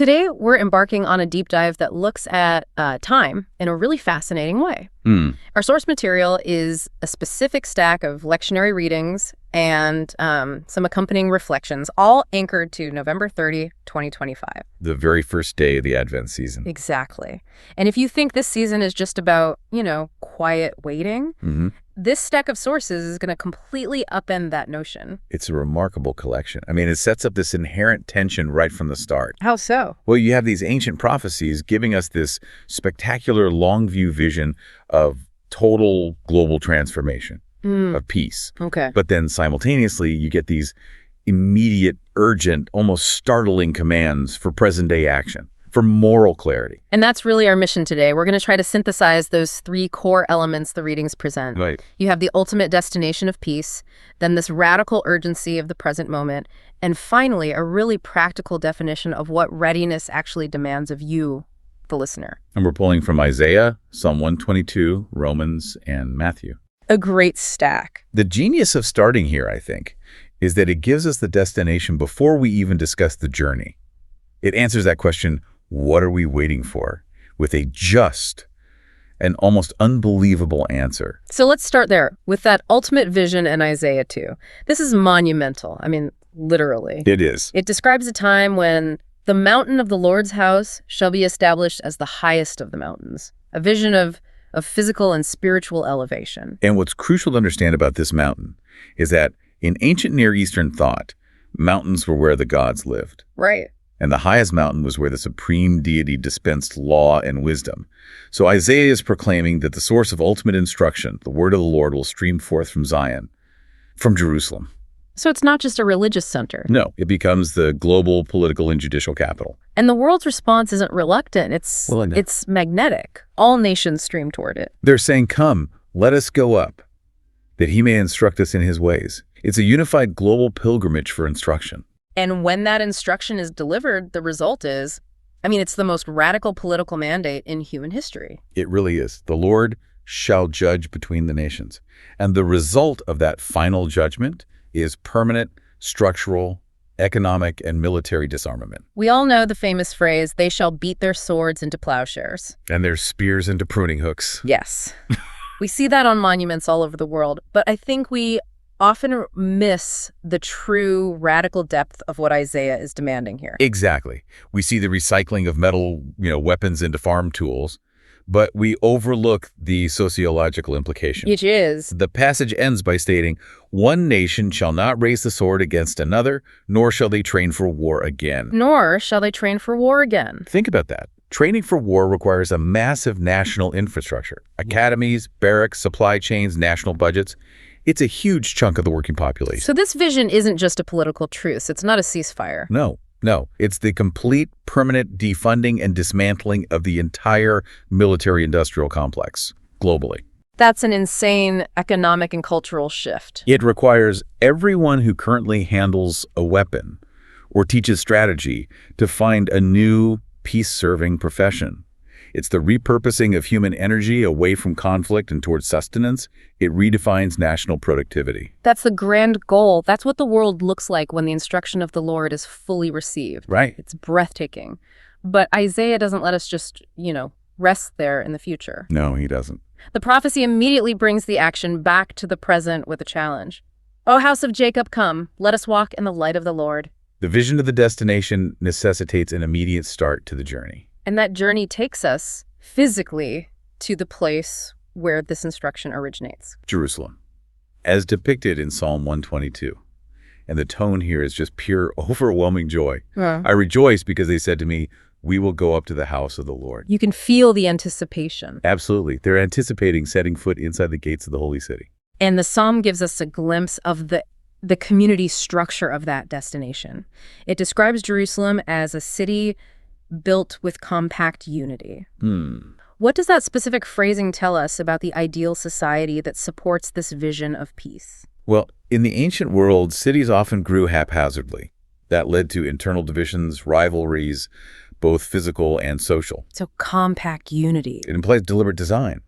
Today, we're embarking on a deep dive that looks at time in a really fascinating way. Our source material is a specific stack of lectionary readings and some accompanying reflections, all anchored to November 30, 2025. The very first day of the Advent season. Exactly. And if you think this season is just about, quiet waiting, this stack of sources is going to completely upend that notion. It's a remarkable collection. I mean, it sets up this inherent tension right from the start. How so? Well, you have these ancient prophecies giving us this spectacular long-view vision of total global transformation, of peace. Okay. But then simultaneously, you get these immediate, urgent, almost startling commands for present-day action, for moral clarity. And that's really our mission today. We're going to try to synthesize those three core elements the readings present. Right. You have the ultimate destination of peace, then this radical urgency of the present moment, and finally, a really practical definition of what readiness actually demands of you, the listener. And we're pulling from Isaiah, Psalm 122, Romans, and Matthew. A great stack. The genius of starting here, I think, is that it gives us the destination before we even discuss the journey. It answers that question, what are we waiting for? With a just and almost unbelievable answer. So let's start there with that ultimate vision in Isaiah 2. This is monumental. I mean, literally. It is. It describes a time when the mountain of the Lord's house shall be established as the highest of the mountains. A vision of physical and spiritual elevation. And what's crucial to understand about this mountain is that in ancient Near Eastern thought, mountains were where the gods lived. Right. And the highest mountain was where the supreme deity dispensed law and wisdom. So Isaiah is proclaiming that the source of ultimate instruction, the word of the Lord, will stream forth from Zion, from Jerusalem. So it's not just a religious center. No, it becomes the global political and judicial capital. And the world's response isn't reluctant. It's magnetic. All nations stream toward it. They're saying, come, let us go up, that he may instruct us in his ways. It's a unified global pilgrimage for instruction. And when that instruction is delivered, the result is, it's the most radical political mandate in human history. It really is. The Lord shall judge between the nations. And the result of that final judgment is permanent, structural, economic, and military disarmament. We all know the famous phrase, they shall beat their swords into plowshares. And their spears into pruning hooks. Yes. We see that on monuments all over the world, but I think we often miss the true radical depth of what Isaiah is demanding here. Exactly. We see the recycling of metal, weapons into farm tools, but we overlook the sociological implication. Which is? The passage ends by stating, one nation shall not raise the sword against another, nor shall they train for war again. Nor shall they train for war again. Think about that. Training for war requires a massive national infrastructure. Academies, barracks, supply chains, national budgets. It's a huge chunk of the working population. So this vision isn't just a political truce. It's not a ceasefire. No. It's the complete, permanent defunding and dismantling of the entire military-industrial complex, globally. That's an insane economic and cultural shift. It requires everyone who currently handles a weapon or teaches strategy to find a new, peace-serving profession. It's the repurposing of human energy away from conflict and towards sustenance. It redefines national productivity. That's the grand goal. That's what the world looks like when the instruction of the Lord is fully received. Right. It's breathtaking. But Isaiah doesn't let us just, rest there in the future. No, he doesn't. The prophecy immediately brings the action back to the present with a challenge. O house of Jacob, come, let us walk in the light of the Lord. The vision of the destination necessitates an immediate start to the journey. And that journey takes us physically to the place where this instruction originates. Jerusalem, as depicted in Psalm 122. And the tone here is just pure, overwhelming joy. I rejoice because they said to me, we will go up to the house of the Lord. You can feel the anticipation. Absolutely. They're anticipating setting foot inside the gates of the holy city. And the psalm gives us a glimpse of the community structure of that destination. It describes Jerusalem as a city built with compact unity. What does that specific phrasing tell us about the ideal society that supports this vision of peace? Well, in the ancient world, cities often grew haphazardly. That led to internal divisions, rivalries, both physical and social. So compact unity. It implies deliberate design,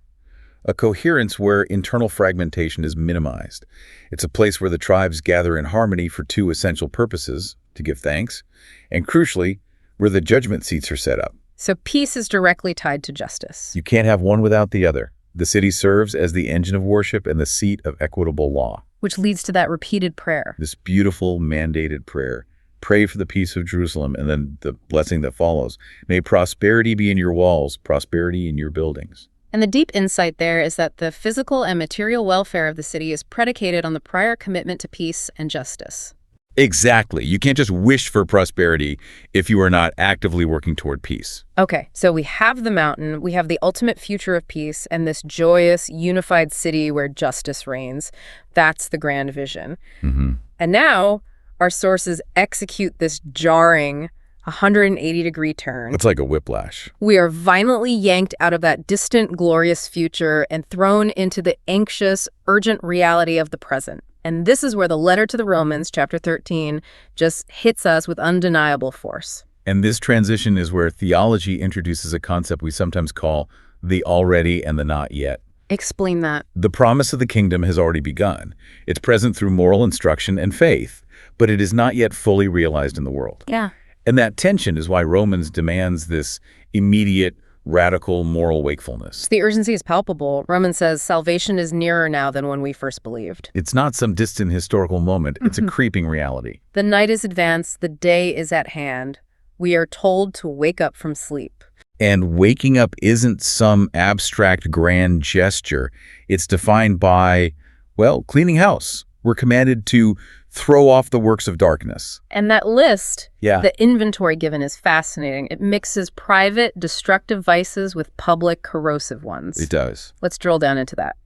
a coherence where internal fragmentation is minimized. It's a place where the tribes gather in harmony for two essential purposes, to give thanks, and crucially, where the judgment seats are set up. So peace is directly tied to justice. You can't have one without the other. The city serves as the engine of worship and the seat of equitable law. Which leads to that repeated prayer. This beautiful mandated prayer. Pray for the peace of Jerusalem, and then the blessing that follows. May prosperity be in your walls, prosperity in your buildings. And the deep insight there is that the physical and material welfare of the city is predicated on the prior commitment to peace and justice. Exactly. You can't just wish for prosperity if you are not actively working toward peace. Okay, so we have the mountain, we have the ultimate future of peace, and this joyous, unified city where justice reigns. That's the grand vision. Mm-hmm. And now our sources execute this jarring 180-degree turn. It's like a whiplash. We are violently yanked out of that distant, glorious future and thrown into the anxious, urgent reality of the present. And this is where the letter to the Romans, chapter 13, just hits us with undeniable force. And this transition is where theology introduces a concept we sometimes call the already and the not yet. Explain that. The promise of the kingdom has already begun. It's present through moral instruction and faith, but it is not yet fully realized in the world. Yeah. And that tension is why Romans demands this immediate, radical moral wakefulness. The urgency is palpable. Romans says salvation is nearer now than when we first believed. It's not some distant historical moment. It's a creeping reality. The night is advanced. The day is at hand. We are told to wake up from sleep. And waking up isn't some abstract grand gesture. It's defined by, well, cleaning house. We're commanded to throw off the works of darkness. And that list, Yeah. the inventory given, is fascinating. It mixes private, destructive vices with public, corrosive ones. It does. Let's drill down into that.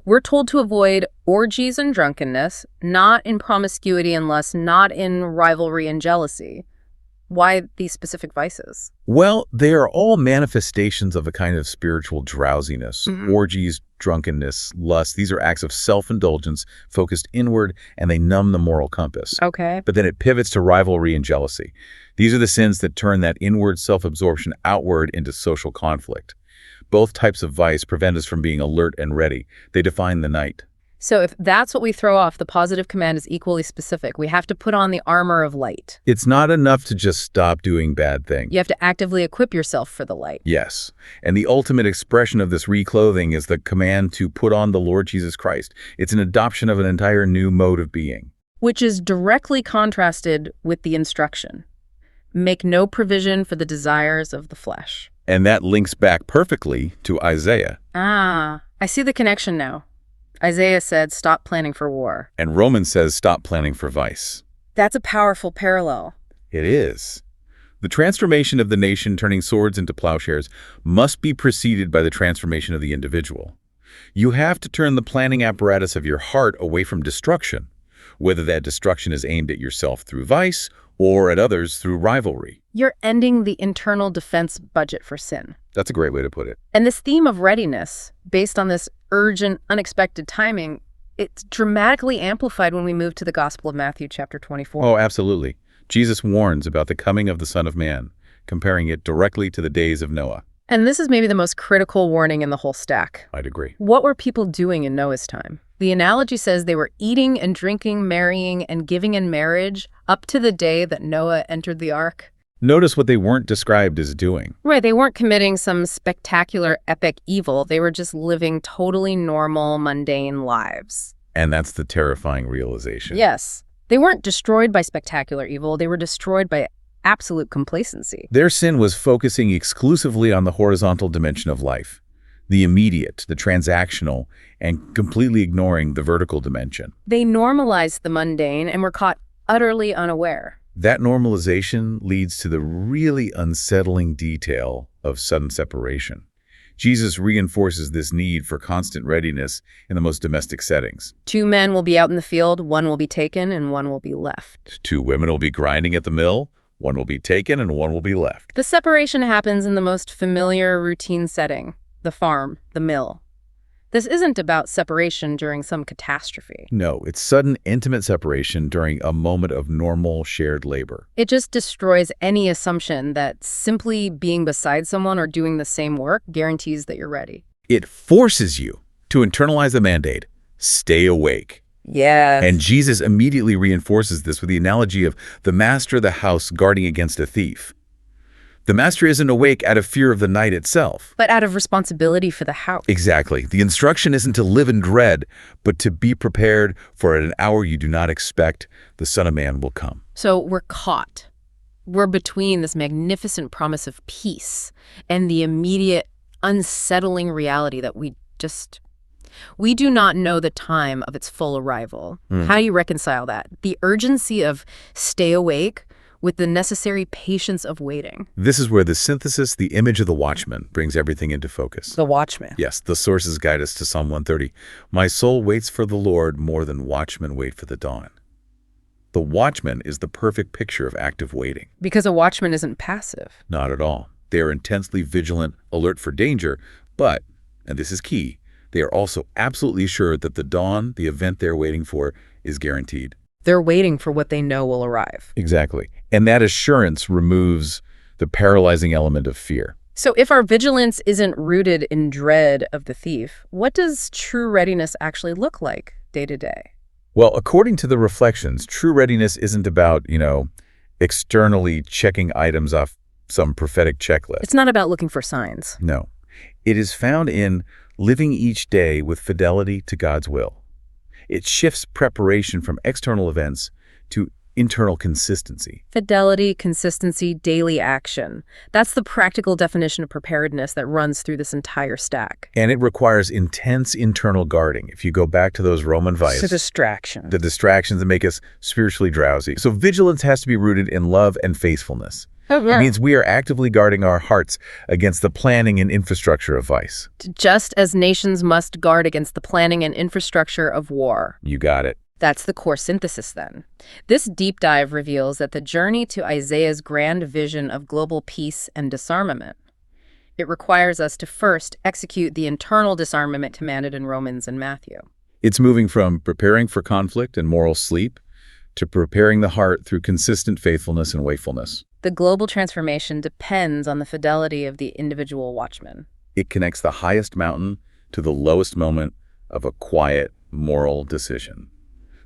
We're told to avoid orgies and drunkenness, not in promiscuity and lust, not in rivalry and jealousy. Why these specific vices? Well, they are all manifestations of a kind of spiritual drowsiness. Mhm. Orgies, drunkenness, lust, these are acts of self-indulgence focused inward, and they numb the moral compass. Okay. But then it pivots to rivalry and jealousy. These are the sins that turn that inward self-absorption outward into social conflict. Both types of vice prevent us from being alert and ready. They define the night. So if that's what we throw off, the positive command is equally specific. We have to put on the armor of light. It's not enough to just stop doing bad things. You have to actively equip yourself for the light. Yes. And the ultimate expression of this reclothing is the command to put on the Lord Jesus Christ. It's an adoption of an entire new mode of being. Which is directly contrasted with the instruction. Make no provision for the desires of the flesh. And that links back perfectly to Isaiah. Ah, I see the connection now. Isaiah said, stop planning for war. And Romans says, stop planning for vice. That's a powerful parallel. It is. The transformation of the nation turning swords into plowshares must be preceded by the transformation of the individual. You have to turn the planning apparatus of your heart away from destruction, whether that destruction is aimed at yourself through vice or at others through rivalry. You're ending the internal defense budget for sin. That's a great way to put it. And this theme of readiness, based on this urgent, unexpected timing, it's dramatically amplified when we move to the Gospel of Matthew, chapter 24. Oh, absolutely. Jesus warns about the coming of the Son of Man, comparing it directly to the days of Noah. And this is maybe the most critical warning in the whole stack. I'd agree. What were people doing in Noah's time? The analogy says they were eating and drinking, marrying and giving in marriage up to the day that Noah entered the ark. Notice what they weren't described as doing. Right, they weren't committing some spectacular, epic evil. They were just living totally normal, mundane lives. And that's the terrifying realization. Yes, they weren't destroyed by spectacular evil. They were destroyed by absolute complacency. Their sin was focusing exclusively on the horizontal dimension of life, the immediate, the transactional, and completely ignoring the vertical dimension. They normalized the mundane and were caught utterly unaware. That normalization leads to the really unsettling detail of sudden separation. Jesus reinforces this need for constant readiness in the most domestic settings. 2 men will be out in the field, 1 will be taken, and 1 will be left. 2 women will be grinding at the mill, 1 will be taken and 1 will be left. The separation happens in the most familiar routine setting, the farm, the mill. This isn't about separation during some catastrophe. No, it's sudden, intimate separation during a moment of normal shared labor. It just destroys any assumption that simply being beside someone or doing the same work guarantees that you're ready. It forces you to internalize the mandate, stay awake. Yes. And Jesus immediately reinforces this with the analogy of the master of the house guarding against a thief. The master isn't awake out of fear of the night itself. But out of responsibility for the house. Exactly. The instruction isn't to live in dread, but to be prepared, for at an hour you do not expect, the Son of Man will come. So we're caught. We're between this magnificent promise of peace and the immediate unsettling reality that we do not know the time of its full arrival. How do you reconcile that? The urgency of stay awake with the necessary patience of waiting. This is where the synthesis, the image of the watchman, brings everything into focus. The Watchman. Yes, the sources guide us to Psalm 130. My soul waits for the Lord more than watchmen wait for the dawn. The watchman is the perfect picture of active waiting. Because a watchman isn't passive. Not at all. They are intensely vigilant, alert for danger, but, and this is key, they are also absolutely sure that the dawn, the event they're waiting for, is guaranteed. They're waiting for what they know will arrive. Exactly. And that assurance removes the paralyzing element of fear. So if our vigilance isn't rooted in dread of the thief, what does true readiness actually look like day to day? Well, according to the reflections, true readiness isn't about, externally checking items off some prophetic checklist. It's not about looking for signs. No. It is found in living each day with fidelity to God's will. It shifts preparation from external events to internal consistency. Fidelity, consistency, daily action. That's the practical definition of preparedness that runs through this entire stack. And it requires intense internal guarding. If you go back to those Roman vices, the distractions that make us spiritually drowsy. So vigilance has to be rooted in love and faithfulness. It means we are actively guarding our hearts against the planning and infrastructure of vice. Just as nations must guard against the planning and infrastructure of war. You got it. That's the core synthesis then. This deep dive reveals that the journey to Isaiah's grand vision of global peace and disarmament. It requires us to first execute the internal disarmament commanded in Romans and Matthew. It's moving from preparing for conflict and moral sleep to preparing the heart through consistent faithfulness and wakefulness. The global transformation depends on the fidelity of the individual watchman. It connects the highest mountain to the lowest moment of a quiet, moral decision.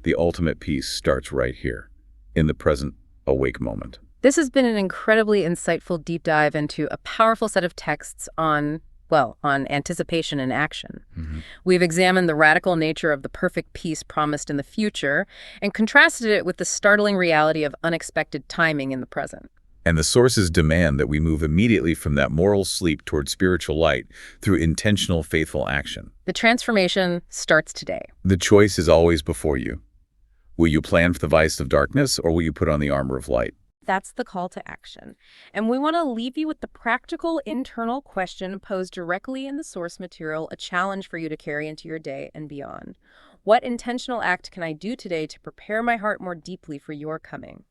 The ultimate peace starts right here, in the present, awake moment. This has been an incredibly insightful deep dive into a powerful set of texts on anticipation and action. We've examined the radical nature of the perfect peace promised in the future and contrasted it with the startling reality of unexpected timing in the present. And the sources demand that we move immediately from that moral sleep toward spiritual light through intentional, faithful action. The transformation starts today. The choice is always before you. Will you plan for the vice of darkness, or will you put on the armor of light? That's the call to action. And we want to leave you with the practical internal question posed directly in the source material, a challenge for you to carry into your day and beyond. What intentional act can I do today to prepare my heart more deeply for your coming?